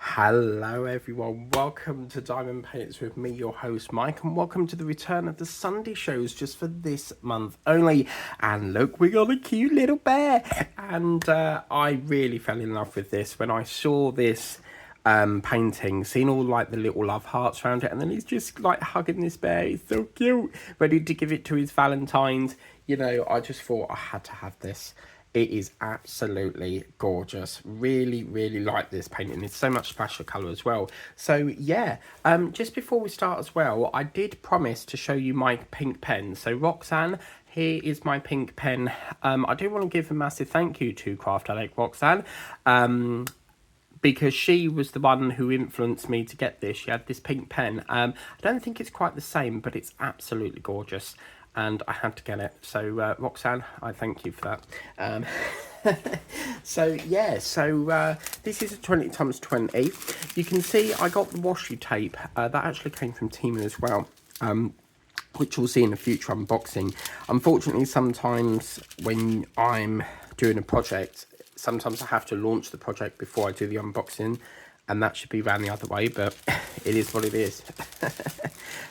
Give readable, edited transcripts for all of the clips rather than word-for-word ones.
Hello everyone, welcome to Diamond Paints with me, your host Mike, and welcome to the return of the Sunday shows just for this month only. And look, we got a cute little bear, and I really fell in love with this when I saw this painting, seeing all like the little love hearts around it, and then he's just like hugging this bear. He's so cute, ready to give it to his Valentine's. I just thought I had to have this. It is absolutely gorgeous. Really, really like this painting. It's so much special colour as well. So yeah, just before we start as well, I did promise to show you my pink pen. So Roxanne, here is my pink pen. I do want to give a massive thank you to Craft Addict Roxanne. Because she was the one who influenced me to get this. She had this pink pen. I don't think it's quite the same, but it's absolutely gorgeous. And I had to get it. So, Roxanne, I thank you for that. So this is a 20 times 20. You can see I got the washi tape. That actually came from Temu as well. Which we'll see in a future unboxing. Unfortunately, sometimes when I'm doing a project, sometimes I have to launch the project before I do the unboxing, and that should be ran the other way, but it is what it is.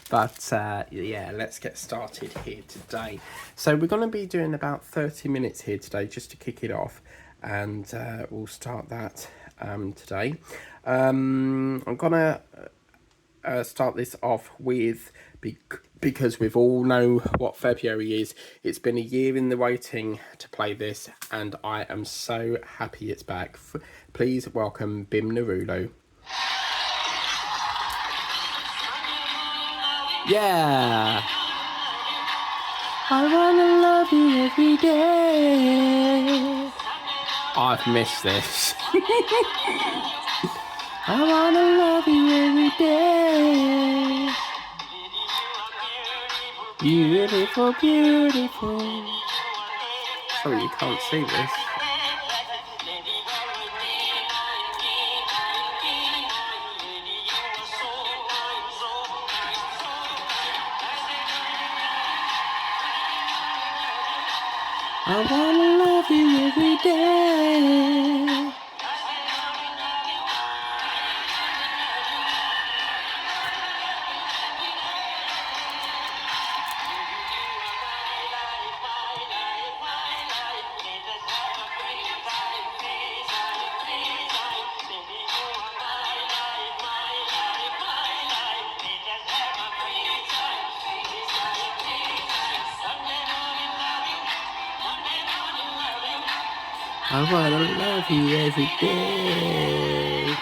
But yeah, let's get started here today. So we're going to be doing about 30 minutes here today just to kick it off, and we'll start that today. I'm going to start this off with, because we all know what February is. It's been a year in the waiting to play this, and I am so happy it's back. Please welcome Bim Narulo. Yeah. I wanna love you every day. I've missed this. I wanna love you every day. Beautiful, beautiful. Sorry, you can't see this. I wanna love you every day. I wanna love you every day.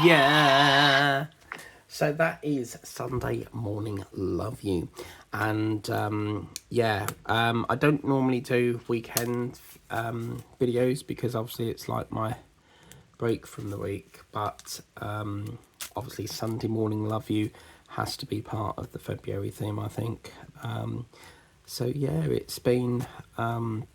Yeah. So that is Sunday Morning Love You. And I don't normally do weekend videos because obviously it's like my break from the week. But obviously Sunday Morning Love You has to be part of the February theme, I think. So yeah, it's been not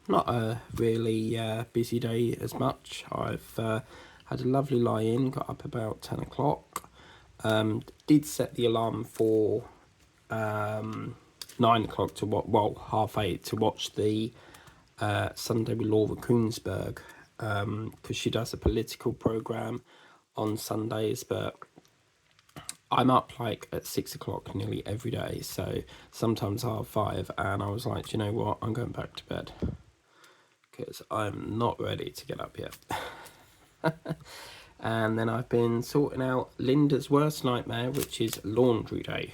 a really busy day as much. I've had a lovely lie-in, got up about 10 o'clock. Did set the alarm for 9 o'clock to watch, well, 8:30 to watch the Sunday with Laura Koonsberg, because she does a political programme on Sundays, but I'm up like at 6 o'clock nearly every day, so sometimes 5:30, and I was like, do you know what, I'm going back to bed because I'm not ready to get up yet. And then I've been sorting out Linda's worst nightmare, which is laundry day.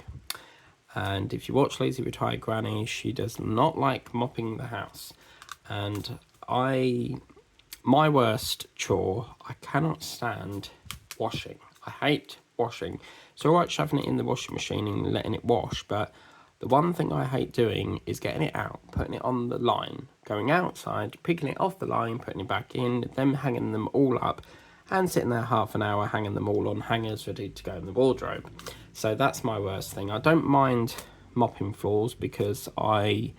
And if you watch Lazy Retired Granny, she does not like mopping the house. And my worst chore, I cannot stand washing. I hate washing So alright shoving it in the washing machine and letting it wash, but the one thing I hate doing is getting it out, putting it on the line, going outside, picking it off the line, putting it back in, then hanging them all up, and sitting there half an hour hanging them all on hangers ready to go in the wardrobe. So that's my worst thing. I don't mind mopping floors because I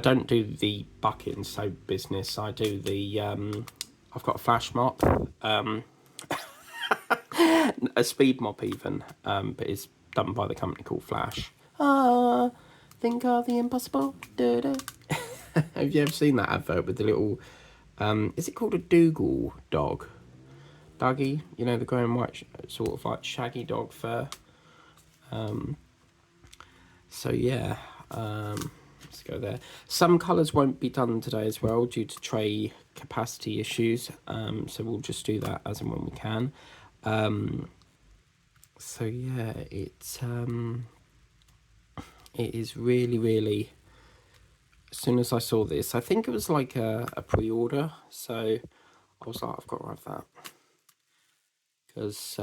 don't do the bucket and soap business. I do the I've got a flash mop, a speed mop even, but it's done by the company called Flash. Think of the impossible. Da-da. Have you ever seen that advert with the little is it called a Dougal dog? Dougie, you know, the grey and white sort of like shaggy dog fur. So yeah, let's go there. Some colours won't be done today as well due to tray capacity issues. So we'll just do that as and when we can. So yeah, it is really, really. As soon as I saw this, I think it was like a pre-order. So I was like, I've got to have that. Because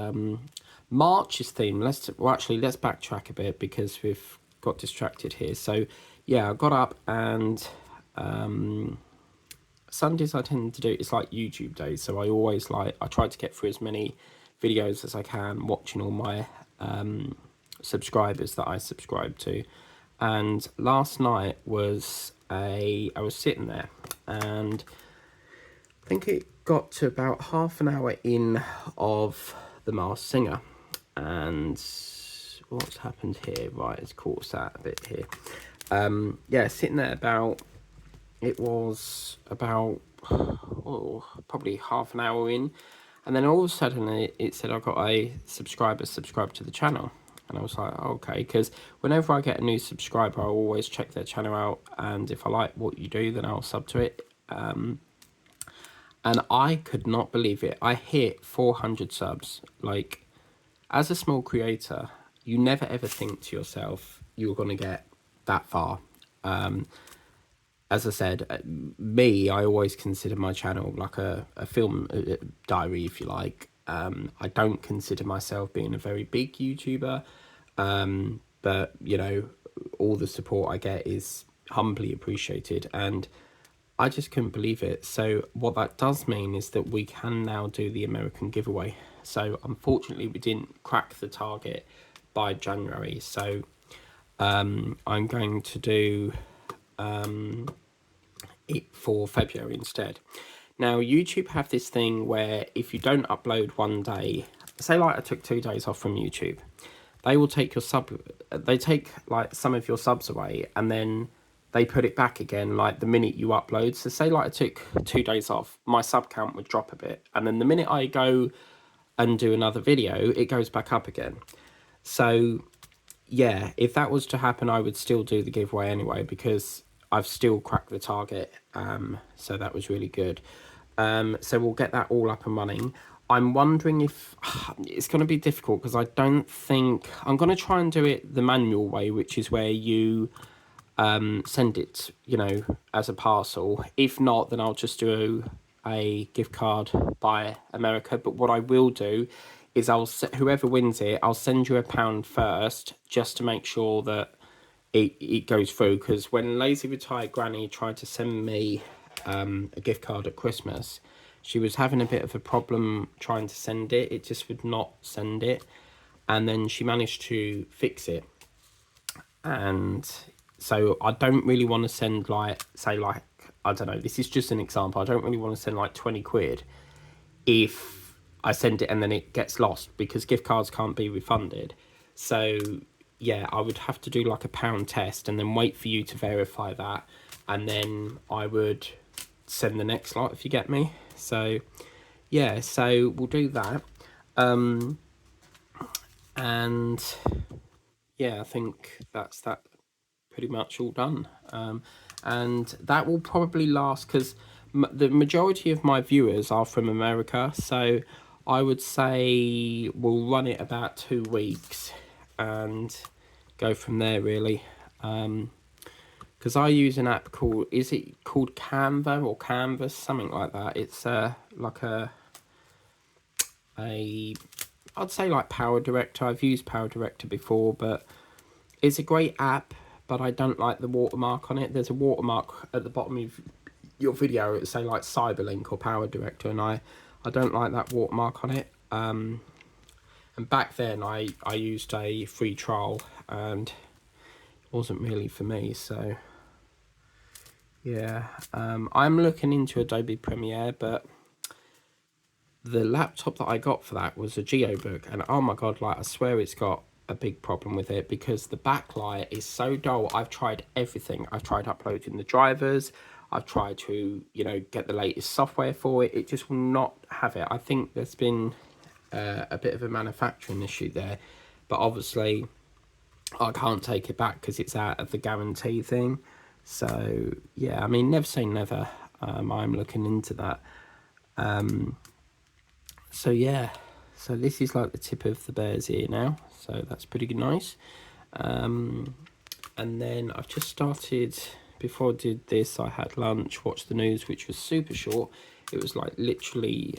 March's theme, let's backtrack a bit because we've got distracted here. So yeah, I got up and Sundays I tend to do, it's like YouTube days, so I try to get through as many videos as I can, watching all my subscribers that I subscribe to. And last night I was sitting there and I think it got to about half an hour in of The Masked Singer, and what's happened here? Right, it's caught us out a bit here. Yeah, sitting there it was about probably half an hour in, and then all of a sudden it said I got a subscriber subscribe to the channel, and I was like, okay, because whenever I get a new subscriber, I always check their channel out, and if I like what you do, then I'll sub to it. And I could not believe it. I hit 400 subs. Like, as a small creator, you never ever think to yourself you're going to get that far. As I said, I always consider my channel like a film diary, if you like. I don't consider myself being a very big YouTuber. But, you know, all the support I get is humbly appreciated. And I just couldn't believe it. So what that does mean is that we can now do the American giveaway. So unfortunately we didn't crack the target by January. So I'm going to do it for February instead. Now YouTube have this thing where if you don't upload one day, say like I took 2 days off from YouTube, they will take like some of your subs away, and then they put it back again like the minute you upload. So say like I took 2 days off, my sub count would drop a bit, and then the minute I go and do another video, it goes back up again. So yeah, if that was to happen, I would still do the giveaway anyway because I've still cracked the target. So that was really good. So we'll get that all up and running. I'm wondering if it's going to be difficult because I don't think I'm going to try and do it the manual way, which is where you send it, you know, as a parcel. If not, then I'll just do a gift card by America. But what I will do is whoever wins it, I'll send you £1 first, just to make sure that it goes through. Because when Lazy Retired Granny tried to send me a gift card at Christmas, she was having a bit of a problem trying to send it. It just would not send it, and then she managed to fix it. And so I don't really want to send I don't know, this is just an example, I don't really want to send like 20 quid if I send it and then it gets lost, because gift cards can't be refunded. So yeah, I would have to do like £1 test and then wait for you to verify that, and then I would send the next lot, if you get me. So yeah, so we'll do that. And yeah, I think that's that pretty much all done. And that will probably last, because the majority of my viewers are from America, so I would say we'll run it about 2 weeks and go from there, really. Because I use an app called, is it called Canva or Canvas, something like that. It's like a I'd say like Power Director. I've used Power Director before, but it's a great app, but I don't like the watermark on it. There's a watermark at the bottom of your video, it would say like Cyberlink or Power Director, and I don't like that watermark on it. And back then I used a free trial and it wasn't really for me, so yeah. I'm looking into Adobe Premiere, but the laptop that I got for that was a GeoBook, and oh my god, like I swear it's got a big problem with it because the backlight is so dull. I've tried everything. I've tried uploading the drivers, I've tried to, you know, get the latest software for it. It just will not have it. I think there's been a bit of a manufacturing issue there, but obviously I can't take it back because it's out of the guarantee thing. So yeah, I mean, never say never. I'm looking into that. So yeah, so this is like the tip of the bear's ear now, so that's pretty nice. And then I've just started, before I did this I had lunch, watched the news, which was super short. It was like literally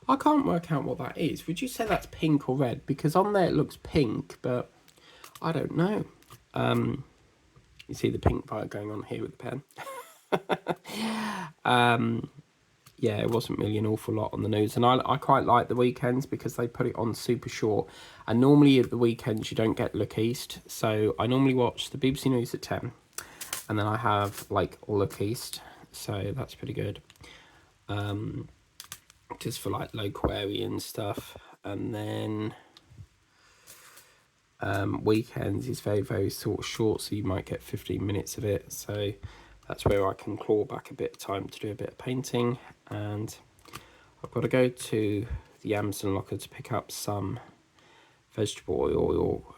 I can't work out what that is. Would you say that's pink or red? Because on there it looks pink, but I don't know. You see the pink part going on here with the pen. Yeah, it wasn't really an awful lot on the news, and I quite like the weekends because they put it on super short, and normally at the weekends you don't get Look East, so I normally watch the BBC News at 10, and then I have like Look East, so that's pretty good, just for like local area and stuff. And then weekends is very, very sort of short, so you might get 15 minutes of it, so that's where I can claw back a bit of time to do a bit of painting. And I've got to go to the Amazon locker to pick up some vegetable oil,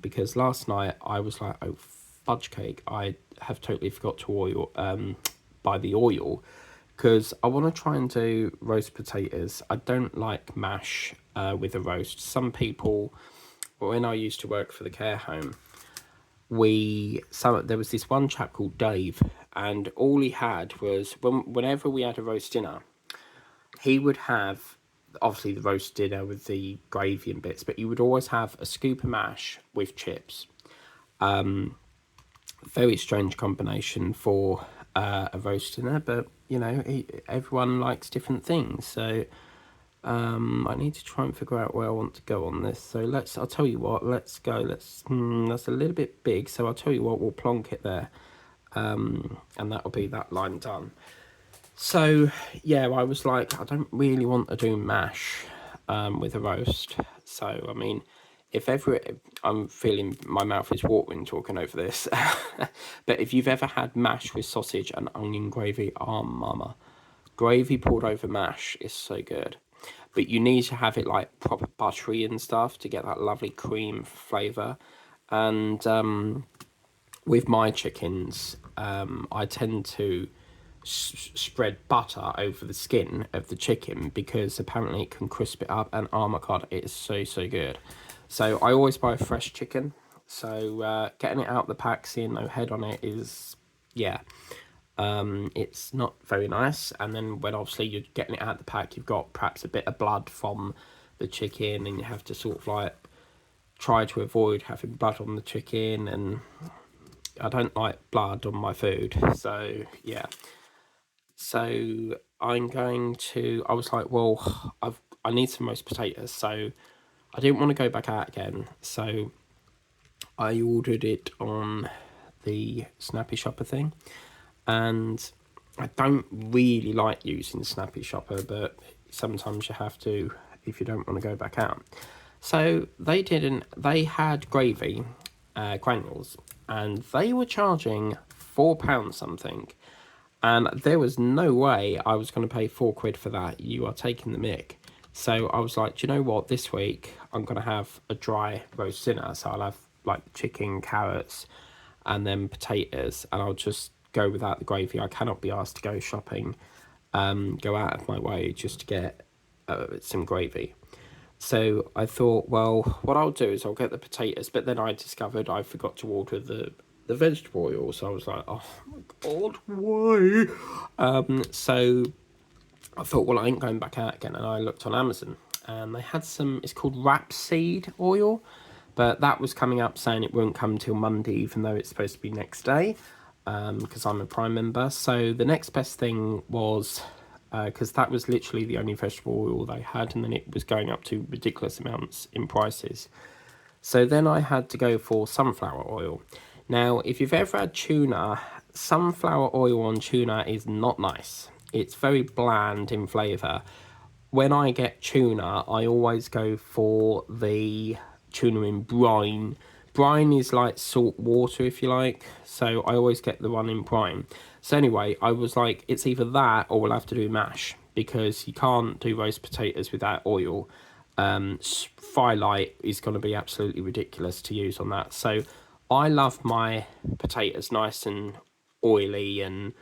because last night I was like, oh fudge cake, I have totally forgot to buy the oil, because I want to try and do roast potatoes. I don't like mash with a roast. Some people, when I used to work for the care home, there was this one chap called Dave, and all he had was, whenever we had a roast dinner, he would have obviously the roast dinner with the gravy and bits, but he would always have a scoop of mash with chips. Very strange combination for a roast dinner, but you know, everyone likes different things, so I need to try and figure out where I want to go on this. So I'll tell you what, let's go. That's a little bit big, so I'll tell you what, we'll plonk it there. And that'll be that line done. So yeah, I was like, I don't really want to do mash with a roast. So I mean, if ever I'm feeling my mouth is watering talking over this, but if you've ever had mash with sausage and onion gravy, oh mama, gravy poured over mash is so good. But you need to have it like proper buttery and stuff to get that lovely cream flavour. And with my chickens, I tend to spread butter over the skin of the chicken because apparently it can crisp it up, and oh my god, it is so good. So I always buy a fresh chicken, so getting it out the pack, seeing no head on it is, yeah, it's not very nice. And then when obviously you're getting it out the pack, you've got perhaps a bit of blood from the chicken, and you have to sort of like try to avoid having blood on the chicken, and I don't like blood on my food, so yeah. So I was like, well, I need some roast potatoes, so I didn't want to go back out again, so I ordered it on the Snappy Shopper thing. And I don't really like using Snappy Shopper, but sometimes you have to if you don't want to go back out. So they had gravy granules, and they were charging £4 something, and there was no way I was going to pay £4 for that. You are taking the mick. So I was like, do you know what, this week I'm going to have a dry roast dinner, so I'll have like chicken, carrots, and then potatoes, and I'll just go without the gravy. I cannot be asked to go shopping, go out of my way just to get some gravy. So I thought, well, what I'll do is I'll get the potatoes, but then I discovered I forgot to order the vegetable oil, so I was like, oh my god, why? So I thought, well, I ain't going back out again. And I looked on Amazon and they had some, it's called rapeseed oil, but that was coming up saying it won't come till Monday, even though it's supposed to be next day, because I'm a Prime member. So the next best thing was, because that was literally the only vegetable oil they had, and then it was going up to ridiculous amounts in prices. So then I had to go for sunflower oil. Now, if you've ever had tuna, sunflower oil on tuna is not nice. It's very bland in flavour. When I get tuna, I always go for the tuna in brine. Brine is like salt water, if you like. So I always get the one in brine. So anyway, I was like, it's either that or we'll have to do mash, because you can't do roast potatoes without oil. Firelight is going to be absolutely ridiculous to use on that. So I love my potatoes nice and oily and,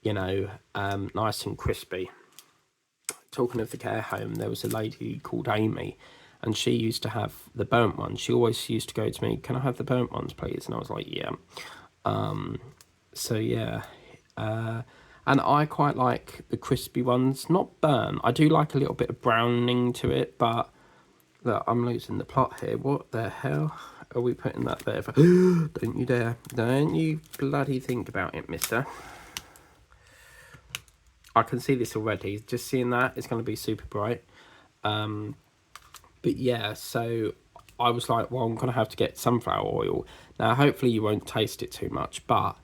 nice and crispy. Talking of the care home, there was a lady called Amy, and she used to have the burnt ones. She always used to go to me, "Can I have the burnt ones, please?" And I was like, "Yeah." So yeah, and I quite like the crispy ones, not burnt. I do like a little bit of browning to it, but look, I'm losing the plot here. What the hell are we putting that there for? Don't you dare! Don't you bloody think about it, mister. I can see this already. Just seeing that, it's going to be super bright. But yeah, so I was like, well, I'm going to have to get sunflower oil. Now, hopefully you won't taste it too much, but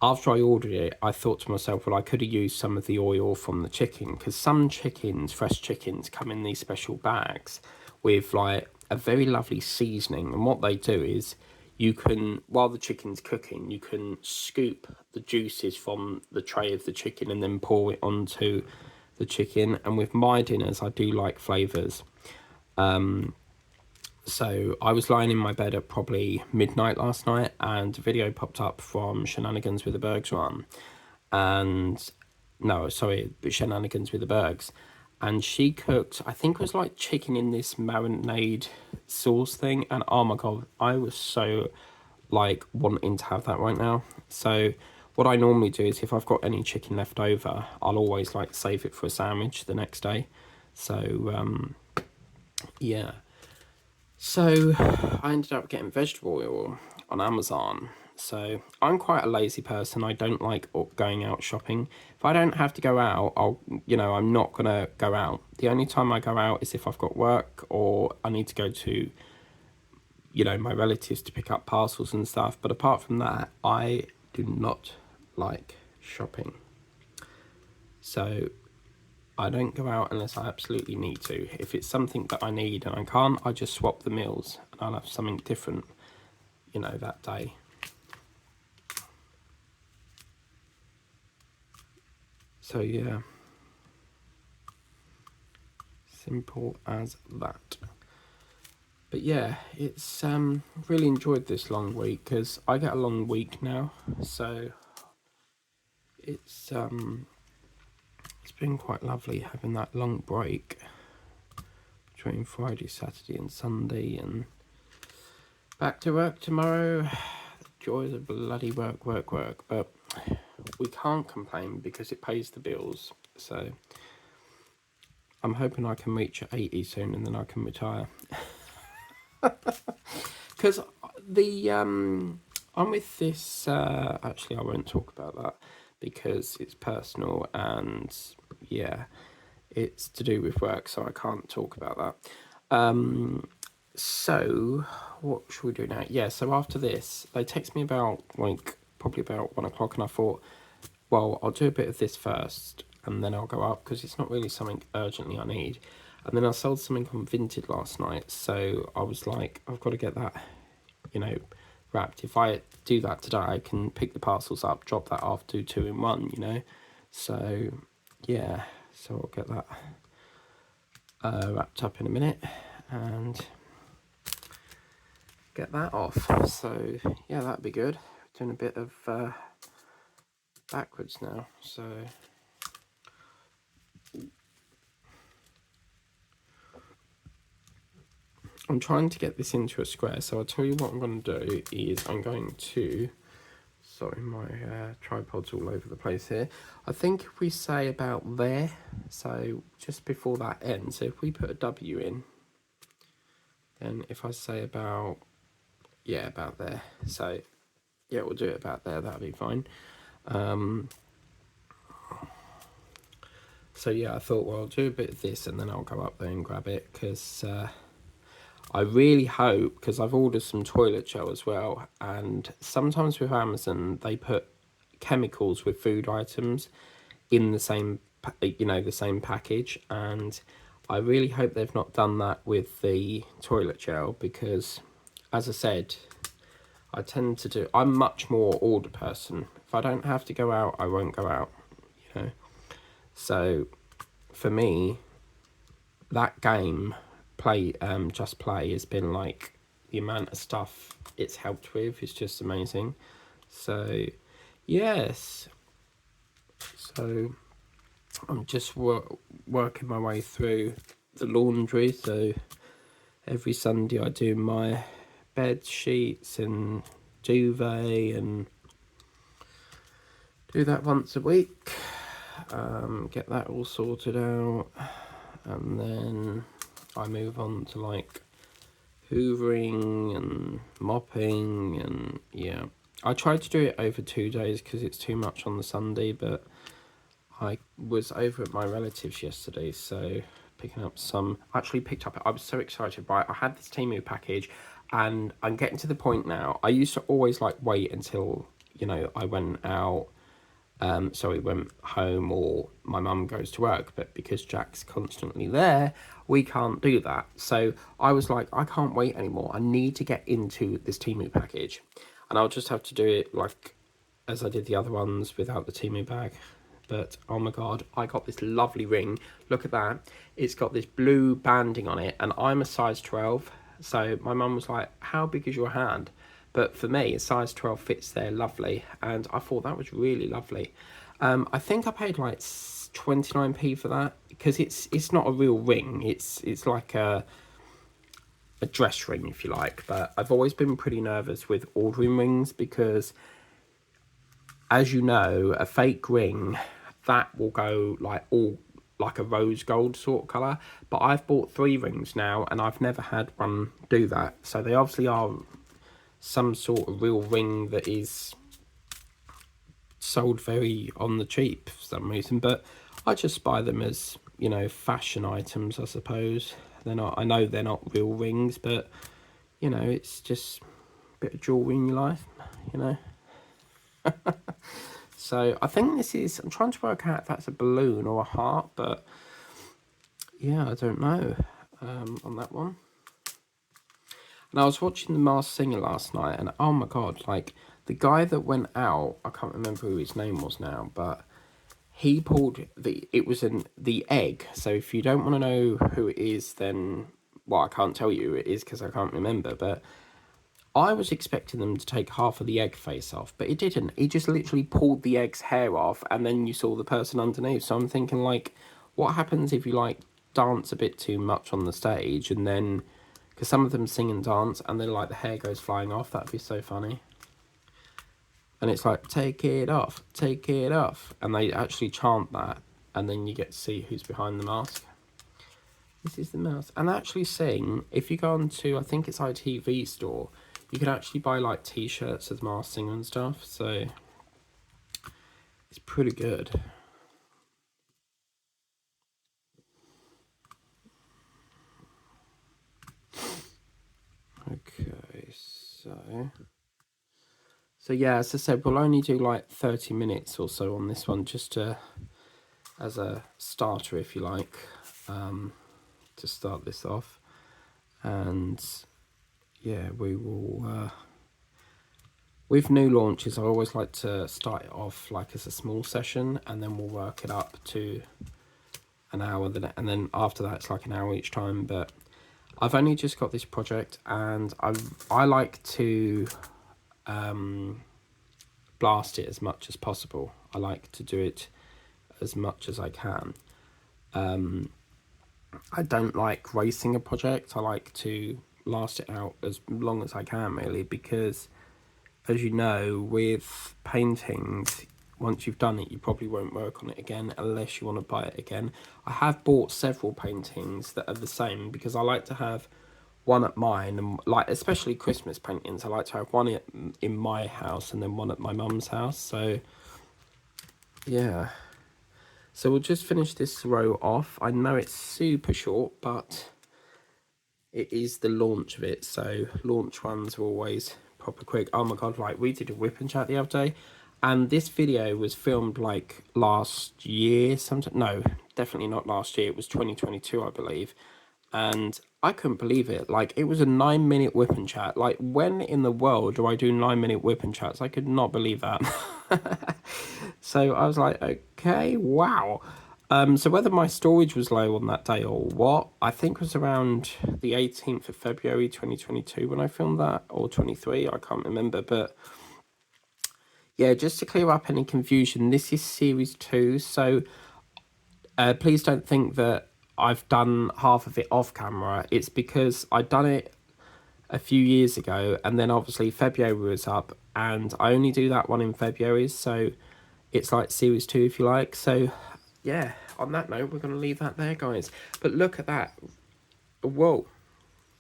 after I ordered it, I thought to myself, well, I could have used some of the oil from the chicken, because some chickens, fresh chickens, come in these special bags with like a very lovely seasoning. And what they do is you can, while the chicken's cooking, you can scoop the juices from the tray of the chicken and then pour it onto the chicken. And with my dinners, I do like flavours. So I was lying in my bed at probably midnight last night, and a video popped up from Shenanigans with the Bergs one. And no, sorry, Shenanigans with the Bergs. And she cooked, I think it was like chicken in this marinade sauce thing. And oh my God, I was so like wanting to have that right now. So what I normally do is if I've got any chicken left over, I'll always like save it for a sandwich the next day. So yeah. So I ended up getting vegetable oil on Amazon. So I'm quite a lazy person. I don't like going out shopping. If I don't have to go out, I'm not going to go out. The only time I go out is if I've got work or I need to go to, my relatives to pick up parcels and stuff. But apart from that, I do not like shopping. So I don't go out unless I absolutely need to. If it's something that I need and I can't, I just swap the meals and I'll have something different, that day. So yeah, simple as that. But yeah, it's really enjoyed this long week, because I get a long week now, so it's been quite lovely having that long break between Friday, Saturday and Sunday, and back to work tomorrow. The joys of bloody work, but we can't complain because it pays the bills. So I'm hoping I can reach 80 soon and then I can retire. Because I'm with this, actually I won't talk about that because it's personal, and yeah, it's to do with work, so I can't talk about that. So what should we do now? Yeah, so after this, they text me about probably about 1 o'clock, and I thought, well, I'll do a bit of this first and then I'll go up, because it's not really something urgently I need. And then I sold something on Vinted last night, so I was like, I've got to get that, wrapped. If I do that today, I can pick the parcels up, drop that off, do 2 in 1, So yeah, so I'll get that wrapped up in a minute and get that off. So yeah, that'd be good. Doing a bit of backwards now, so I'm trying to get this into a square. So I'll tell you what I'm going to do is I'm going to sorry, my tripod's all over the place here. I think if we say about there, so just before that ends, so if we put a W in, then if I say about, yeah, about there, so yeah, we'll do it about there, that'll be fine. So yeah, I thought, well, I'll do a bit of this and then I'll go up there and grab it, because I really hope, because I've ordered some toilet gel as well, and sometimes with Amazon they put chemicals with food items in the same, the same package, and I really hope they've not done that with the toilet gel, because as I said, I'm much more order person. If I don't have to go out, I won't go out, so for me, that game Just Play has been like, the amount of stuff it's helped with is just amazing. So yes, so I'm just working my way through the laundry. So every Sunday I do my bed sheets and duvet, and do that once a week, get that all sorted out, and then I move on to like hoovering and mopping, and yeah, I tried to do it over 2 days because it's too much on the Sunday, but I was over at my relatives yesterday, so picking up some, actually picked up, I was so excited, right, I had this Temu package, and I'm getting to the point now, I used to always like wait until, I went out, so we went home or my mum goes to work, but because Jack's constantly there, we can't do that. So I was like, I can't wait anymore. I need to get into this Temu package, and I'll just have to do it like as I did the other ones without the Temu bag. But oh my god, I got this lovely ring. Look at that. It's got this blue banding on it, and I'm a size 12. So my mum was like, how big is your hand? But for me, a size 12 fits there lovely, and I thought that was really lovely. I think I paid like 29p for that, because it's not a real ring. It's like a dress ring, if you like. But I've always been pretty nervous with ordering rings, because as you know, a fake ring, that will go like all like a rose gold sort of colour. But I've bought 3 rings now, and I've never had one do that. So they obviously are some sort of real ring that is sold very on the cheap for some reason, but I just buy them as, fashion items, I suppose. I know they're not real rings, but it's just a bit of jewelry in your life, So I think I'm trying to work out if that's a balloon or a heart, but yeah, I don't know on that one. And I was watching The Masked Singer last night, and oh my god, like, the guy that went out, I can't remember who his name was now, but he pulled the egg. So if you don't want to know who it is, then, well, I can't tell you who it is because I can't remember, but I was expecting them to take half of the egg face off, but it didn't. He just literally pulled the egg's hair off, and then you saw the person underneath. So I'm thinking, like, what happens if you, like, dance a bit too much on the stage, and then, because some of them sing and dance, and then, like, the hair goes flying off? That'd be so funny. And it's like, take it off, and they actually chant that, and then you get to see who's behind the mask. This is the mask. And they actually sing, if you go on to, I think it's ITV store, you can actually buy like t-shirts of the Masked Singer and stuff, so it's pretty good. Okay, so yeah, as I said, we'll only do like 30 minutes or so on this one, just as a starter, if you like, to start this off. And yeah, we will, with new launches, I always like to start it off like as a small session, and then we'll work it up to an hour, and then after that it's like an hour each time. But I've only just got this project, and I like to blast it as much as possible. I like to do it as much as I can. I don't like racing a project. I like to last it out as long as I can, really, because as you know, with paintings, once you've done it, you probably won't work on it again unless you want to buy it again. I have bought several paintings that are the same because I like to have one at mine, and like especially Christmas paintings, I like to have one in my house and then one at my mum's house. So yeah, so we'll just finish this row off. I know it's super short, but it is the launch of it, so launch ones are always proper quick. Oh my god, right, we did a whip and chat the other day, and this video was filmed like last year, sometime. No, definitely not last year, it was 2022, I believe. And I couldn't believe it. Like, it was a 9-minute whip and chat. Like, when in the world do I do 9-minute whip and chats? I could not believe that. So I was like, okay, wow. So whether my storage was low on that day or what, I think it was around the 18th of February 2022 when I filmed that, or 23, I can't remember. But yeah, just to clear up any confusion, this is series 2, so please don't think that I've done half of it off camera. It's because I'd done it a few years ago, and then obviously February was up, and I only do that one in February, so it's like series 2 if you like. So yeah, on that note, we're going to leave that there, guys. But look at that. Whoa,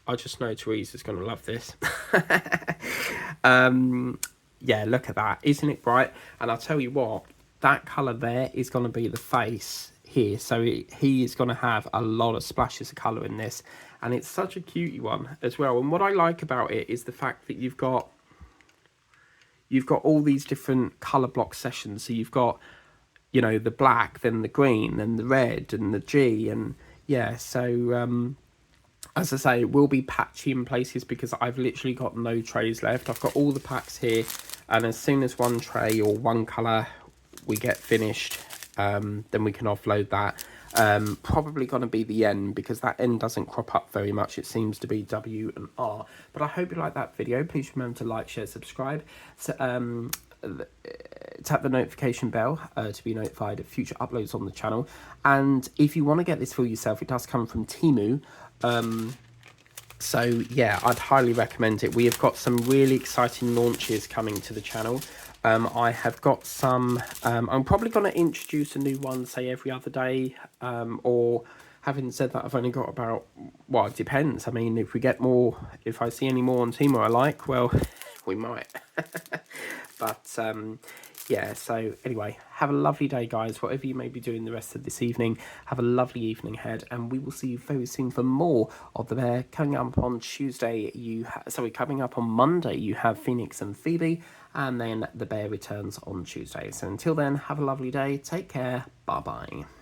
I just know Teresa's going to love this. Yeah, look at that. Isn't it bright? And I'll tell you what, that colour there is going to be the face here. So he is going to have a lot of splashes of colour in this. And it's such a cutie one as well. And what I like about it is the fact that you've got all these different colour block sessions. So you've got, you know, the black, then the green, then the red, and the G. And yeah, so as I say, it will be patchy in places because I've literally got no trays left. I've got all the packs here, and as soon as one tray or one colour we get finished, then we can offload that. Probably going to be the N, because that N doesn't crop up very much. It seems to be W and R. But I hope you like that video. Please remember to like, share, subscribe. So, tap the notification bell to be notified of future uploads on the channel. And if you want to get this for yourself, it does come from Temu. So yeah, I'd highly recommend it. We have got some really exciting launches coming to the channel. I have got some, I'm probably going to introduce a new one, say every other day, or having said that, I've only got about, well, it depends. I mean, if we get more, if I see any more on Temu I like, well, we might. But yeah, so anyway, have a lovely day, guys. Whatever you may be doing the rest of this evening, have a lovely evening ahead, and we will see you very soon for more of The Bear. Coming up on Tuesday, coming up on Monday, you have Phoenix and Phoebe, and then The Bear returns on Tuesday. So until then, have a lovely day. Take care. Bye-bye.